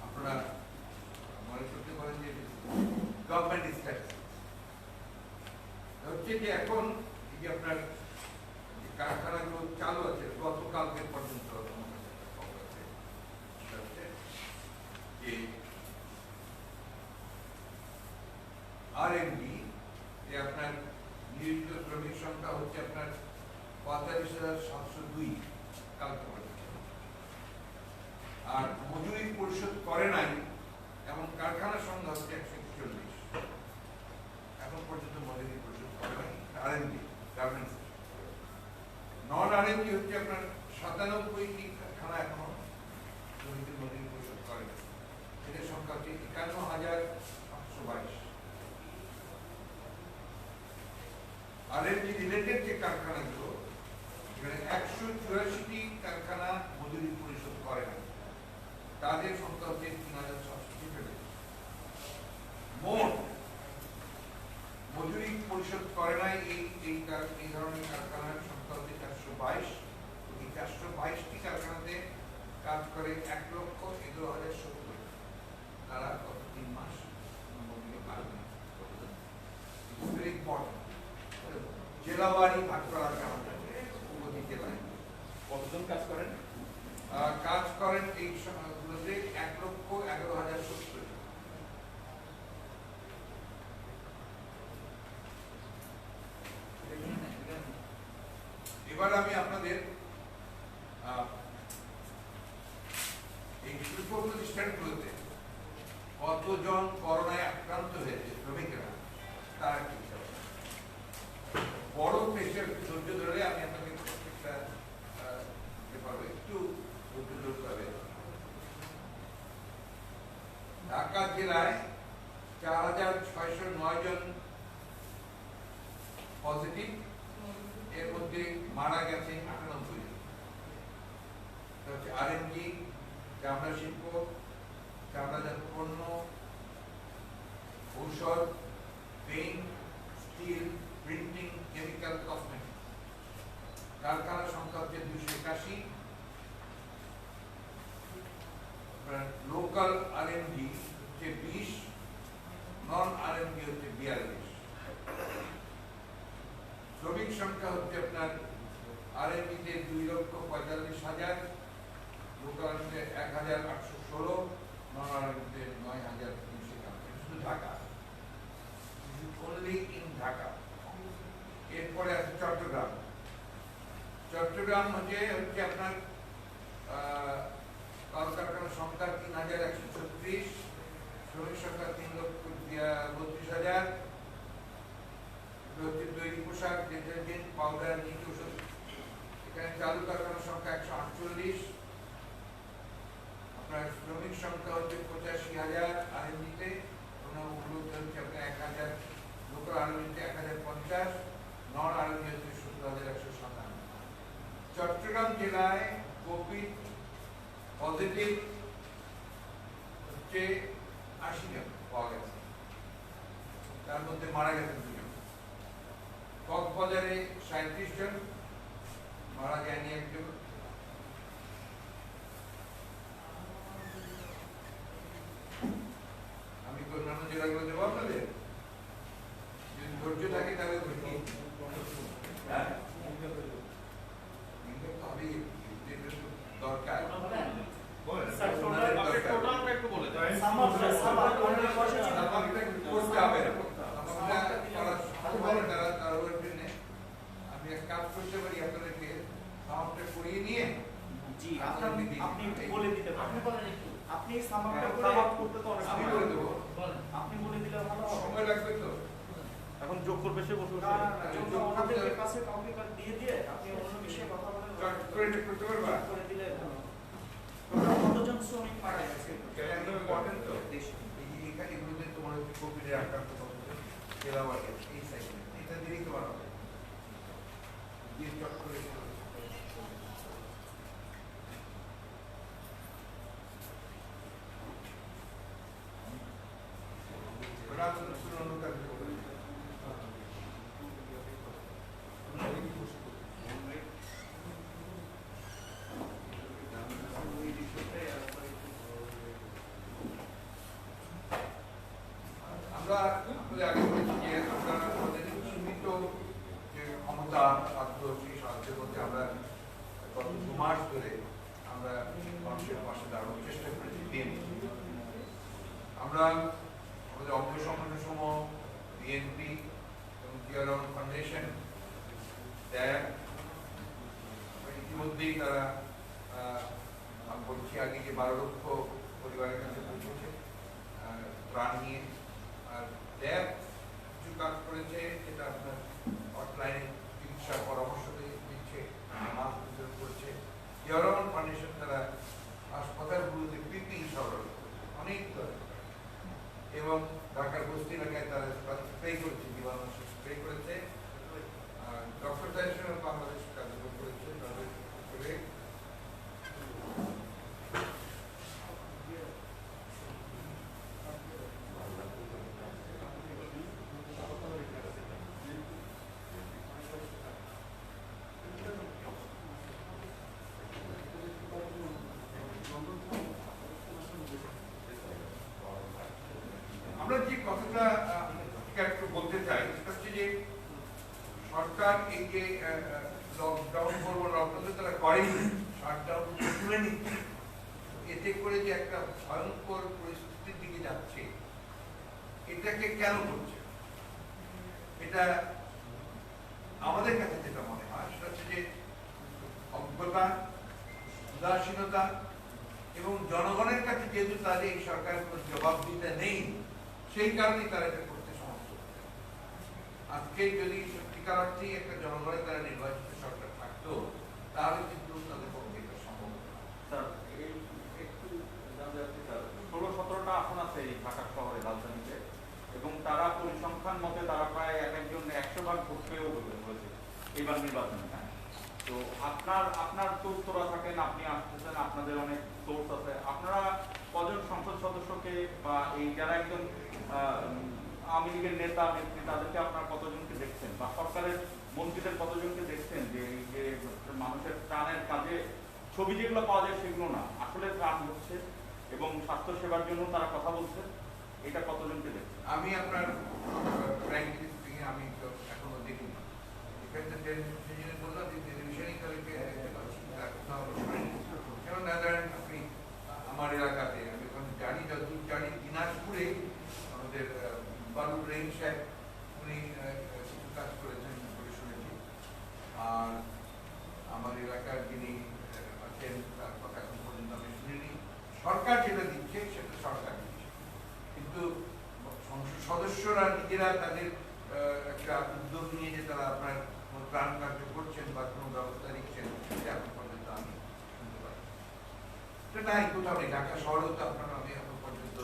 আপনারা মনে করতে পারেন যে গভর্নমেন্ট স্ট্যাটিস্টিক্স হচ্ছে যে এখন এই যে আপনার কারখানাগুলো চালু আছে গতকালকে পর্যন্ত যে RMD আপনার নিয়োজিত শ্রমিক সংখ্যা হচ্ছে আপনার 45,702 কালকে পর্যন্ত, আর মজুরি পরিশোধ করে নাই এবং কারখানার সংখ্যা হচ্ছে 141 এখন পর্যন্ত মজুরি পরিশোধ করে নাই। RMD garments. নন RMD হচ্ছে আপনার 97টি কারখানা এখনো শ্রমিকদের মজুরি পরিশোধ করে না, এদের সংখ্যা হচ্ছে 51,822। RMD রিলেটেড যে কারখানাগুলো এখানে 184টি কারখানা মজুরি পরিশোধ করে না, তাদের সংখ্যা হচ্ছে 3,700। মোট মজুরি পরিশোধ করে নাই এই ধরনের কারখানার সংখ্যা হচ্ছে 422। এই 422টি কারখানাতে কাজ করে 1,11,070। তারা গত 3 মাস মজুরি পায়নি। Very important. জেলাবাড়ি ভাগ করার কারণে প্রতি জেলায় কতজন কাজ করেন? কাজ করেন এই সময়গুলোতে 1,11,070। এবার আমি আপনাদের এই শিল্প প্রতিষ্ঠানগুলোতে কতজন করোনায় আক্রান্ত হয়েছে শ্রমিকেরা তার কি বড় পেশার ধৈর্য ধরে আমি আপনাকে প্রত্যেকটা পারবো, একটু ধৈর্য ধরতে হবে। ঢাকা জেলায় 4,609 জন পজিটিভ, এর মধ্যে মারা গেছে 98 জন। হচ্ছে RMD, চামড়া শিল্প, চামড়াজাত পণ্য, ঔষধ, paint, steel, printing, chemical, cosmetics. কারখানার সংখ্যা হচ্ছে 281। লোকাল RMD হচ্ছে 20, নন RMD হচ্ছে 42। শ্রমিক সংখ্যা হচ্ছে আপনার RMD তে 2,45,000, লোকাল RMD 1,816, নন RMD তে 9,391। শুধু ঢাকা, অনলি ইন ঢাকা। এরপরে আছে চট্টগ্রাম। চট্টগ্রাম হচ্ছে আপনার কলকারখানার সংখ্যা 3,136, শ্রমিক সংখ্যা 3,32,000। তৈরি পোশাক, ডিটারজেন্ট, পাউডার, নিট ওষুধ। এখানে চালু কারখানার সংখ্যা 148। আপনার শ্রমিক সংখ্যা হচ্ছে 85,000 RMD-তে, হচ্ছে আপনার 1,000, লোকাল RMD-তে 1,050, নন RMD হচ্ছে 17,157। চট্টগ্রাম জেলায় কোভিড পজিটিভ হচ্ছে 80 জন পাওয়া গেছে, তার মধ্যে মারা গেছে 2 জন। কক্সবাজারে 37 জন, মারা যায়নি 1 জন। আমি অন্যান্য জেলাগুলো দেবো আপনাদের, যদি ধৈর্য থাকে তাহলে দরকার যোগ করবে সে বসে না, না, জন্য ওনাদের কাছে কাউকে দিয়ে দিয়ে আপনি অন্য বিষয়ে কথা বলেন, করতে পারবা করে দিলে ভালো। ওটা কতজন শ্রমিক মারা গেছে এটা একদম ইম্পর্টেন্ট তো দেশে? এখানে এগুলোতে তোমার হচ্ছে কোভিডের আক্রান্ত কতজন জেলাবাড়ি এই সাইডে এটা দিয়েই তোমার হবে দিয়ে চট করে আমরা আগে বলেছি যে আমরা আমাদের সীমিত যে ক্ষমতা সাধ্য সেই সাহায্যের মধ্যে আমরা গত 2 মাস ধরে আমরা মানুষের পাশে দাঁড়ানোর চেষ্টা করেছি আমরা আমাদের অঙ্গ সংগঠন সমূহ বিএনপি এবং জিয়া ফাউন্ডেশন ট্যাগ ইতিমধ্যেই তারা আমি বলছি আগে যে 12 লক্ষ পরিবারের কাছে পৌঁছেছে ত্রাণ নিয়ে আর ট্যাগ কিছু কাজ করেছে যেটা আপনার অনলাইনে চিকিৎসার পরামর্শ দিচ্ছে মাস্ক বিতরণ করছে জিয়া ফাউন্ডেশন তারা হাসপাতালগুলোতে পিপিই সরবরাহ অনেক এবং ঢাকার বস্তি এলাকায় তারা স্প্রে করেছে জীবাণুনাশক স্প্রে করেছে ডক্টর তাইসের বাংলাদেশ কার্যক্রম করেছে তাদের করে আমরা যে কথাটা একটু বলতে চাই সেটা হচ্ছে যে সরকার এই যে লকডাউন করবো লকডাউন তারা করেনি শাটডাউন তুলে নিচ্ছে এতে করে যে একটা ভয়ঙ্কর পরিস্থিতির দিকে যাচ্ছে এটাকে কেন করছে এটা আমাদের কাছে যেটা মনে হয় সেটা হচ্ছে যে অজ্ঞতা উদাসীনতা এবং জনগণের কাছে যেহেতু তাদের এই সরকারের কোনো জবাবদিহিতা নেই সেই কারণেই তারা এটা করতে সমর্থ হচ্ছে আজকে যদি সত্যিকার অর্থেই একটা জনগণের দ্বারা নির্বাচিত সরকার থাকতো তাহলে কিন্তু তাদের পক্ষে এটা সম্ভব হতো না। স্যার এই একটু জানতে চাচ্ছি স্যার 16-17টা আসন আছে এই ঢাকা শহরে রাজধানীতে এবং তারা পরিসংখ্যান মতে তারা প্রায় একজন 100 ভাগ ভোট পেয়েও হয়েছে এইবার নির্বাচনে। তো আপনার তো উত্তরা থাকেন, আপনি আসতেছেন, আপনাদের অনেক সোর্স আছে, আপনারা কজন সংসদ সদস্যকে বা এই যারা একজন আওয়ামী লীগের নেতা নেত্রী তাদেরকে আপনারা কতজনকে দেখছেন বা সরকারের মন্ত্রীদের কতজনকে দেখছেন যে এই যে মানুষের ত্রাণের কাজে ছবি যেগুলো পাওয়া যায় সেগুলো না আসলে ত্রাণ হচ্ছে এবং স্বাস্থ্য সেবার জন্য তারা কথা বলছে, এটা কতজনকে দেখছেন? আমি আপনার ফ্র্যাঙ্কলি স্পিকিং আমি তো এখনো দেখিনি এখানে বললাম যে টেলিভিশনই তাদেরকে দেখতে পাচ্ছি যেমন ধরেন আপনি আমার এলাকাতে আমি এখন জানি যতদূর জানি দিনাজপুরে আমাদের বালুর রেঞ্জ সাহেব উনি কিছু কাজ করেছেন বলে শুনেছি আর আমার এলাকার যিনি আছেন তার কথা এখন পর্যন্ত আমি শুনিনি সরকার যেটা দিচ্ছে সেটা সরকার দিচ্ছে কিন্তু সংসদ সদস্যরা নিজেরা তাদের একটা উদ্যোগ নিয়ে যে তারা আপনার ত্রাণ কার্য করছেন বা কোনো ব্যবস্থা নিচ্ছেন সেটা এখন পর্যন্ত আমি শুনতে পারি সেটা নাই কোথাও নেই ঢাকা শহরেও তো আপনার আমি এখন পর্যন্ত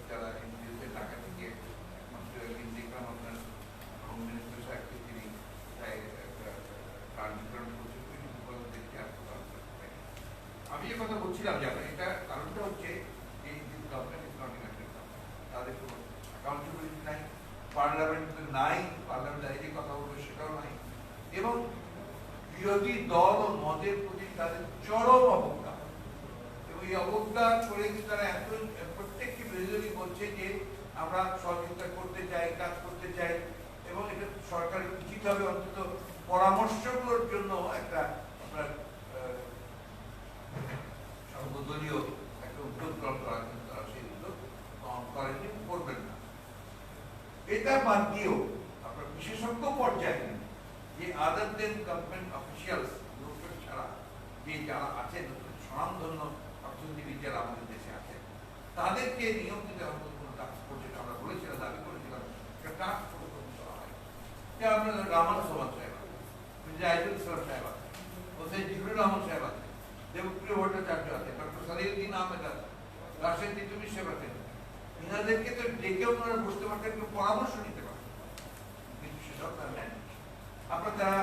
যারা এনজিওতে ঢাকা থেকে একমাত্র একদিন দেখলাম আপনার হোম মিনিস্টার সাহেবকে তিনি ত্রাণ বিতরণ করছেন দেখতে আর কোথাও আমি যে কথা বলছিলাম যে এটা কারণটা হচ্ছে এই গভর্নমেন্ট ইজ নট ইলেক্টেড তাদের কোনো অ্যাকাউন্টেবিলিটি নাই পার্লামেন্ট নাই পার্লামেন্ট দাঁড়িয়ে কথা বলবে সেটাও নাই এবং বিরোধী দল ও মতের প্রতি তাদের চরম অবজ্ঞা এবং এই অবজ্ঞা করে তারা এত প্রত্যেকটি বিরোধী বলছে যে আমরা সহযোগিতা করতে চাই কাজ করতে চাই এবং এটা সরকারের উচিত হবে অন্তত পরামর্শগুলোর জন্য একটা আপনার সর্বদলীয় একটা উদ্যোগ গ্রহণ করা কিন্তু তারা সেই উদ্যোগ করেনি করবেন না এটা বাদ দিয়েও আপনার বিশেষজ্ঞ পর্যায়ে যে আদার দেন গভর্নমেন্ট অফিসিয়ালস লোকের ছাড়া যে যারা আছেন স্বনামধন্য অর্থনীতিবিদ যারা আমাদের দেশে আছেন তাদেরকে নিয়োগ দিতে আমাদের কোনো টাস্ক ফোর্স যেটা আমরা বলেছিলাম দাবি করেছিলাম একটা টাস্ক ফোর্স এটা আপনার রামান সোমান সাহেব আছে, আইজুল ইসলাম সাহেব আছে, হোসেন জিবরুর রহমান সাহেব আছে, দেবপ্রিয় ভট্টাচার্য আছে, ডক্টর সালিউদ্দিন আহমেদ আছে, রাশেদ তিতুমির সাহেব আছেন। ইনাদেরকে তো ডেকে ওনারা বসতে পারতেন, একটু পরামর্শ নিতে পারতেন, কিন্তু সেসব তারা নেন। আপনার তারা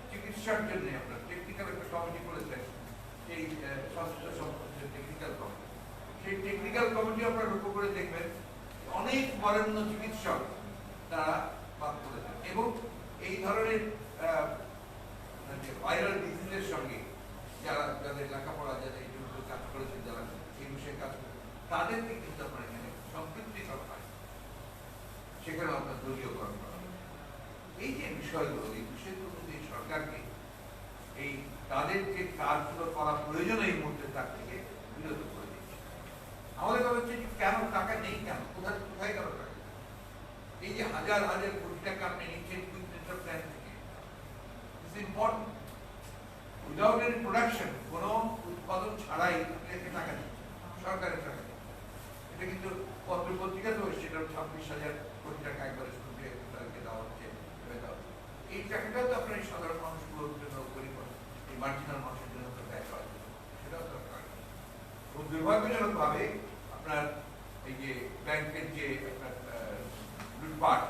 চিকিৎসার জন্য আপনার টেকনিক্যাল একটা কমিটি করেছেন, এই স্বাস্থ্য সম্পর্কে টেকনিক্যাল কমিটি। সেই টেকনিক্যাল কমিটি আপনারা লক্ষ্য করে দেখবেন অনেক বরেণ্য চিকিৎসক তারা বাদ করেছেন, এবং এই ধরনের ভাইরাল ডিজিজের সঙ্গে যাদের লেখাপড়া, যাদের এই কাজ করেছেন, যারা এই বিষয়ে কাজ করেছেন, তাদেরকে কিন্তু আপনার এখানে সম্পৃক্তি করা হয়, সেখানে আপনার দলীয়করণ করা হয়। এই যে বিষয়গুলো, এই বিষয়গুলো যে সরকারকে এই তাদের যে কাজগুলো করা প্রয়োজন এই মুহূর্তে তার থেকে বিরত করে দিচ্ছে। আমাদের কথা হচ্ছে কেন টাকা নেই, কেন কোথায় গেল টাকা? এই যে হাজার হাজার কোটি টাকা আপনি নিচ্ছেন কুইক সেন্টার প্ল্যান থেকে, it's important. Without any production, কোনো উৎপাদন ছাড়াই আপনি একটা টাকা দিচ্ছেন, সরকারের টাকা দিচ্ছেন। এটা কিন্তু পত্র পত্রিকাতেও সেটা 26,000 কোটি টাকা একবারে শুরুতে তাদেরকে দেওয়া হচ্ছে। এই টাকাটাও তো আপনার এই সাধারণ মানুষগুলোর জন্য, গরিব এই মার্জিনাল মানুষের জন্য তো ব্যয় করা যায়, সেটাও দরকার। খুব দুর্ভাগ্যজনক ভাবে আপনার এই যে ব্যাংকের যে আপনার লুটপাট,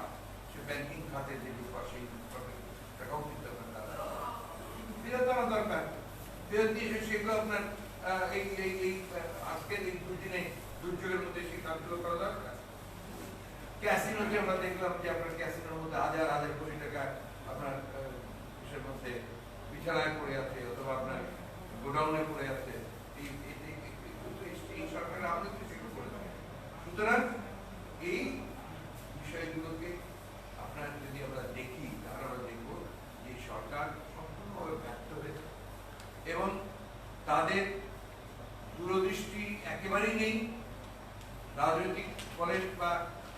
সে ব্যাংকিং খাতের যে লুটপাট, সেই লুটপাটের টাকাও কিন্তু আপনার ফেরত আনা দরকার। ফেরত দিয়ে সেগুলো আপনার এই আজকের এই দুদিনে দুর্যোগের মধ্যে সেই কাজগুলো করা দরকার। ক্যাসিনোতে আমরা দেখলাম যে আপনার ক্যাসিনোর মধ্যে হাজার হাজার কোটি টাকা আপনার দেশের মধ্যে বিছানায় পড়ে আছে, অথবা আপনার গোডাউনে পড়ে আছে। এই সরকারের আমাদের সেগুলো করে দেয়। সুতরাং এই বিষয়গুলোকে আপনার যদি আমরা দেখি, তাহলে আমরা দেখব যে সরকার সম্পূর্ণভাবে ব্যর্থ হয়েছে এবং তাদের দূরদৃষ্টি একেবারেই নেই। রাজনৈতিক কলেজ বা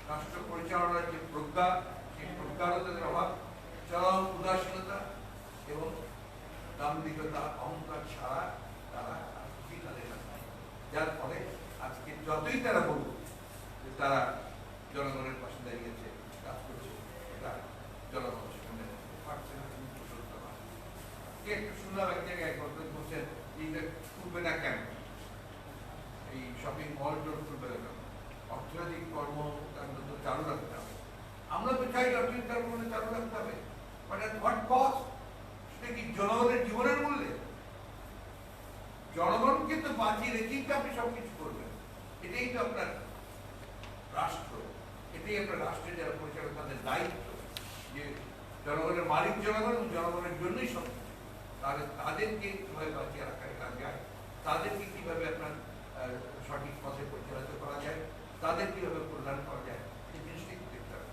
রাষ্ট্র পরিচালনার যে প্রজ্ঞা, সেই প্রজ্ঞারও তাদের অভাব, চরম উদাসীনতা এবং দাম্ভিকতা, অহংকার ছাড়া তারা কিছুই তাদের কাছে নেই। যার ফলে আজকে যতই তারা বলব যে তারা জনগণের পাশে দাঁড়িয়েছে, কাজ করছে, এটা জনগণ সেখানে পারছে না, একটু শুনলাম এক জায়গায় বলছেন এইটা খুলবে না কেন, এই শপিং মল টোল খুলবে না কেন, অর্থনৈতিক কর্মকাণ্ড তো চালু রাখতে হবে। আমরা তো চাই অর্থনৈতিক কর্মকাণ্ড চালু রাখতে হবে, বাট অ্যাট হোয়াট কস্ট? সেটা কি জনগণের জীবনের মূল্যে? জনগণকে তো বাঁচিয়ে রেখেই তো আপনি সবকিছু করবেন। এটাই তো আপনার রাষ্ট্র, এটাই আপনার রাষ্ট্রের যারা পরিচালক তাদের দায়িত্ব, যে জনগণের মালিক জনগণ এবং জনগণের জন্যই সব। তাহলে তাদেরকে কিভাবে বাঁচিয়ে রাখা যায়, তাদেরকে কিভাবে আপনার সঠিক পথে পরিচালিত করা যায়, তাদের কিভাবে কল্যাণ করা যায়, এই জিনিসটি দেখতে হবে।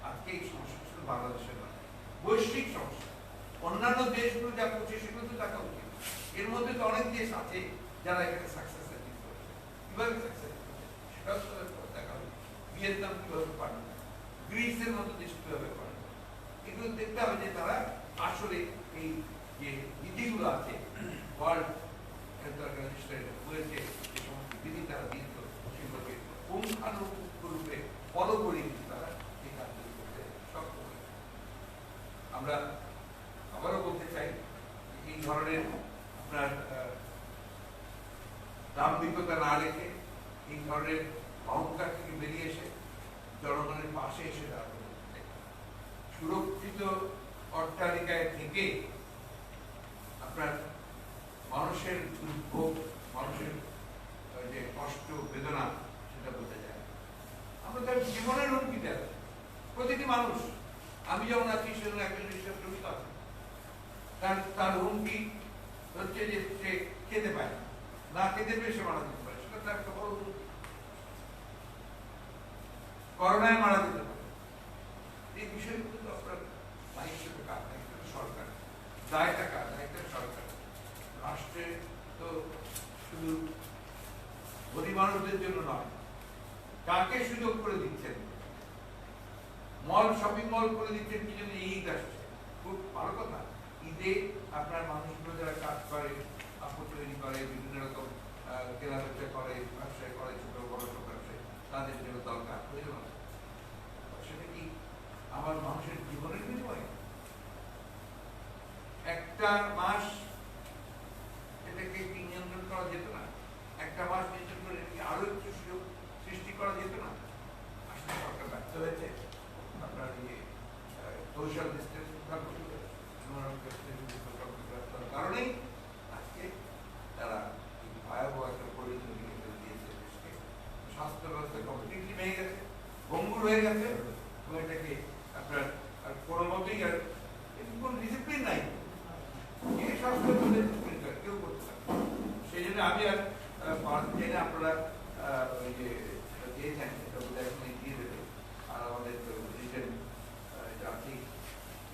আজকে এই সমস্যা শুধু বাংলাদেশের নয়, বৈশ্বিক সমস্যা। অন্যান্য দেশগুলো যা করছে সেগুলো তো দেখা উচিত। এর মধ্যে তো অনেক দেশ আছে যারা এখানে সাকসেস অ্যাচিভ করেছে, কিভাবে সাকসেস করেছে সেটাও তো দেখা উচিত। ভিয়েতনাম কিভাবে পারে, গ্রিসের মতো দেশ কিভাবে পারে, এগুলো দেখতে হবে যে তারা আসলে এই যে নীতিগুলো আছে, ওয়ার্ল্ড হেলথ অর্গানাইজেশনের বলেছে যে সমস্ত বিধি তারা দিয়েছিল, সেগুলোকে পুঙ্খানুপুঙ্খরূপে ফলো করে তারা এই কাজগুলো করতে সক্ষম হয়েছে। আমরা আবারও বলতে চাই, এই ধরনের আপনার দাম্ভিকতা না রেখে, এই ধরনের অহংকার থেকে বেরিয়ে এসে জনগণের পাশে এসে দাঁড়াতে সুরক্ষিত অট্টালিকায় থেকে আপনার মানুষের দুর্ভোগ, মানুষের যে কষ্ট বেদনা, সেটা বোঝা যায়। আমরা তার জীবনের হুমকিতে আছি, প্রতিটি মানুষ। আমি যেমন আছি, সেজন্য একজন নিঃশ্বাস আছে, তার হুমকি হচ্ছে যে সে খেতে পায় না, খেতে পেয়ে সে মারা যেতে পারে, সেটা তার একটা বড় হুমকি। করোনায় মারা যেতে পারে। এই বিষয়গুলো তো আপনার দায়িত্বটা কার? দায়িত্ব সরকার। দায়টা কার? দায়িত্ব সরকার। রাষ্ট্রে তো শুধু গরিব মানুষদের জন্য নয়, কাকে সুযোগ করে দিচ্ছেন? মল, শপিং মল করে দিচ্ছেন কি জন্য? ঈদ আসছে, খুব ভালো কথা। ঈদে আপনার মানুষগুলো যারা কাজ করে, কাপড় তৈরি করে, বিভিন্ন রকম কেনাবেচা করে, ব্যবসায় করে, ছোট বড় সব ব্যবসায়, তাদের জন্য দরকার প্রয়োজন। সেটা কি আমার মানুষের জীবনের বিনিময়ে? একটা মাস এটাকে কি নিয়ন্ত্রণ করা যেত না? একটা মাস নিয়ন্ত্রণ করে কি আরো একটু সুযোগ সৃষ্টি করা যেত না? আসলে সরকার ব্যর্থ হয়েছে। আপনার সোশ্যাল ডিস্টেন্স কারণেই আজকে তারা ভয়াবহ একটা পরিণতি দিয়েছে দেশকে। স্বাস্থ্য ব্যবস্থা কমপ্লিটলি ভেঙে গেছে, ভঙ্গুর হয়ে গেছে, এবং এটাকে আপনার আর কোনো মতেই আর কোন ডিসিপ্লিন নাই। এই স্বাস্থ্য ডিসিপ্লিন কেউ করতে পারে। সেই জন্য আমি আর জেনে আপনারা ওই যে দিয়েছেন এটা বোধহয় এখন দিয়ে দেবে। আর আমাদের রিটেন জাতি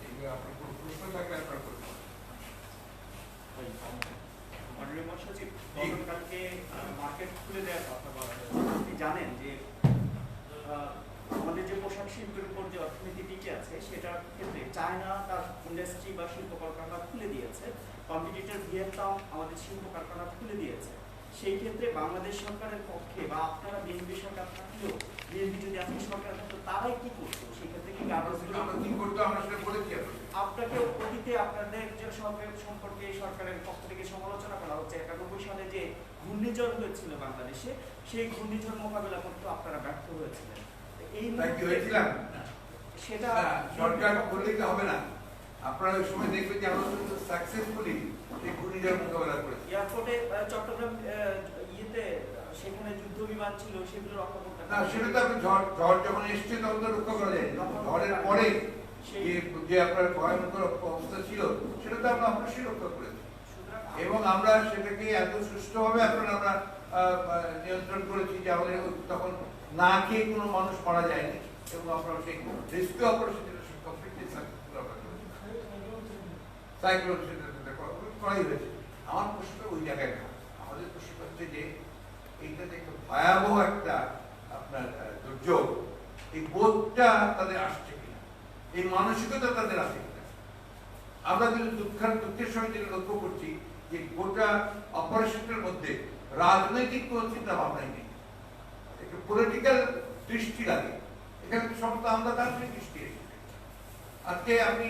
এইগুলো আপনার কোনো প্রশ্ন থাকলে আপনারা করতে পারেন। মাননীয় মহাসচিব, গতকালকে মার্কেট খুলে দেওয়ার কথা বলা হয়েছে। আপনি জানেন যে আমাদের যে পোশাক শিল্পের উপর যে অর্থনীতি টিকে আছে সেটার ক্ষেত্রে চায়না তার ইন্ডাস্ট্রি বা শিল্প কারখানা খুলে দিয়েছে, কম্পিটিটর ভিয়েতনাম আমাদের শিল্প কারখানা খুলে দিয়েছে। সেই ক্ষেত্রে বাংলাদেশ সরকারের পক্ষে বা আপনারা বিএনপি সরকার থাকলেও বিএনপি যদি আপনি সরকার থাকতো তারাই কি করতো? সেক্ষেত্রে কি আমরা কি করতো আমরা সেটা বলেছি। আপনাকে অতীতে আপনাদের যে সরকার সম্পর্কে সরকারের পক্ষ থেকে সমালোচনা করা হচ্ছে 91 সালে যে ঘূর্ণিঝড় হয়েছিল বাংলাদেশে, সেই ঘূর্ণিঝড় মোকাবেলা করতে আপনারা ব্যর্থ হয়েছিলেন। এই সেটা সরকার বললেই হবে না। আপনারা ওই সময় দেখবেন যে আমরা সাকসেসফুলি এই ঘূর্ণিঝড় মোকাবেলা করেছি। এয়ারপোর্টে চট্টগ্রাম ইয়েতে সেখানে যুদ্ধ বিমান ছিল, সেগুলো রক্ষা করতে না, সেটা তো আপনি ঝড় যখন এসছে তখন তো রক্ষা করা যায়। ঝড়ের পরে যে আপনার ভয়ঙ্কর অবস্থা ছিল সেটা তো আমরা অবশ্যই রক্ষা করেছি, এবং আমরা সেটাকে এত সুষ্ঠুভাবে আমরা নিয়ন্ত্রণ করেছি যে আমাদের তখন না খেয়ে কোনো মানুষ মারা যায়নি, এবং আমরা সেই রেস্কিউ অপারেশন কমপ্লিটলি সাকসেসফুল আমরা করেছি। সাইক্লোন সেটা করাই হয়েছে। আমার প্রশ্ন ওই জায়গায় না, আমাদের প্রশ্ন হচ্ছে যে এইটা যে একটা ভয়াবহ একটা আপনার দুর্যোগ, এই বোধটা তাদের আসছে কিনা, এই মানসিকতা তাদের আসে কিনা। আমরা কিন্তু দুঃখের সঙ্গে যেটা লক্ষ্য করছি যে গোটা অপারেশনের মধ্যে রাজনৈতিক কোন চিন্তা ভাবনাই নেই, একটা পলিটিক্যাল দৃষ্টি লাগে। এখানে সমস্ত আমলাতান্ত্রিক দৃষ্টি এসেছে। আজকে আপনি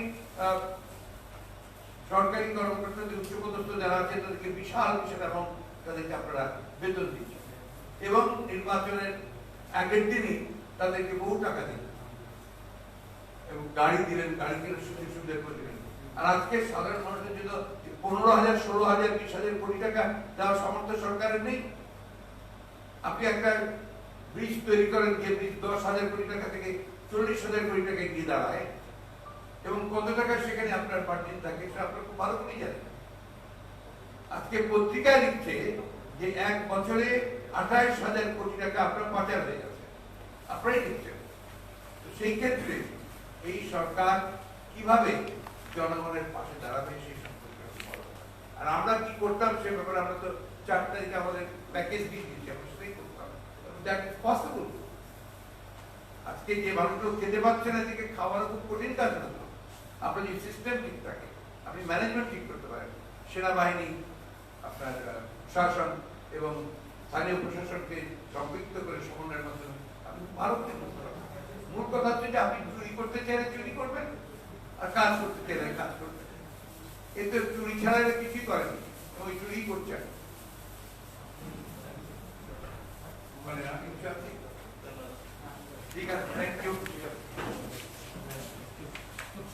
সরকারি কর্মকর্তাদের উচ্চপদস্থ যারা আছে তাদেরকে বিশাল বিশাল এবং তাদেরকে আপনারা বেতন দিচ্ছেন, এবং নির্বাচনের আগের দিনই তাদেরকে বহু টাকা দিলেন এবং গাড়ি দিলেন সুযোগ সুবিধা করে দিলেন। আর আজকে সাধারণ মানুষের জন্য 15,000, 16,000, 20,000 কোটি টাকা দেওয়ার সামর্থ্য সরকারের নেই। আপনি একটা ব্রিজ তৈরি করেন, যে ব্রিজ 10,000 কোটি টাকা থেকে 40,000 কোটি টাকায় গিয়ে দাঁড়ায়, এবং কত টাকা সেখানে আপনার মার্জিন থাকে সেটা আপনার খুব ভালো করেই জানেন। আজকে পত্রিকায় লিখছে যে 1 বছরে 28,000 কোটি টাকা আপনার পাচার হয়ে গেছে, আপনারাই লিখছেন। তো সেই ক্ষেত্রে এই সরকার কিভাবে জনগণের পাশে দাঁড়াবে সেই সম্পর্কে। আর আমরা কি করতাম সে ব্যাপারে আমরা তো 4 তারিখে আমাদের প্যাকেজ দিয়ে দিচ্ছি, আমরা সেটাই করতাম। That is possible. আজকে যে মানুষগুলো খেতে পাচ্ছে না, এদিকে খাওয়ানো খুব কঠিন কাজ হতো। আপনার যে সিস্টেম ঠিক থাকে, আপনি ম্যানেজমেন্ট ঠিক করতে পারেন, সেনাবাহিনী, আপনার প্রশাসন এবং স্থানীয় প্রশাসনকে সম্পৃক্ত করে সমন্বয়ের মাধ্যমে আপনি ভালো করে করতে পারবেন। মূল কথা হচ্ছে যে আপনি চুরি করতে চাইলে চুরি করবেন, আর কাজ করতে চাইলে কাজ করবেন। এতে চুরি ছাড়া কিছুই করেনি, ওই চুরি করছেন। ঠিক আছে, থ্যাংক ইউ।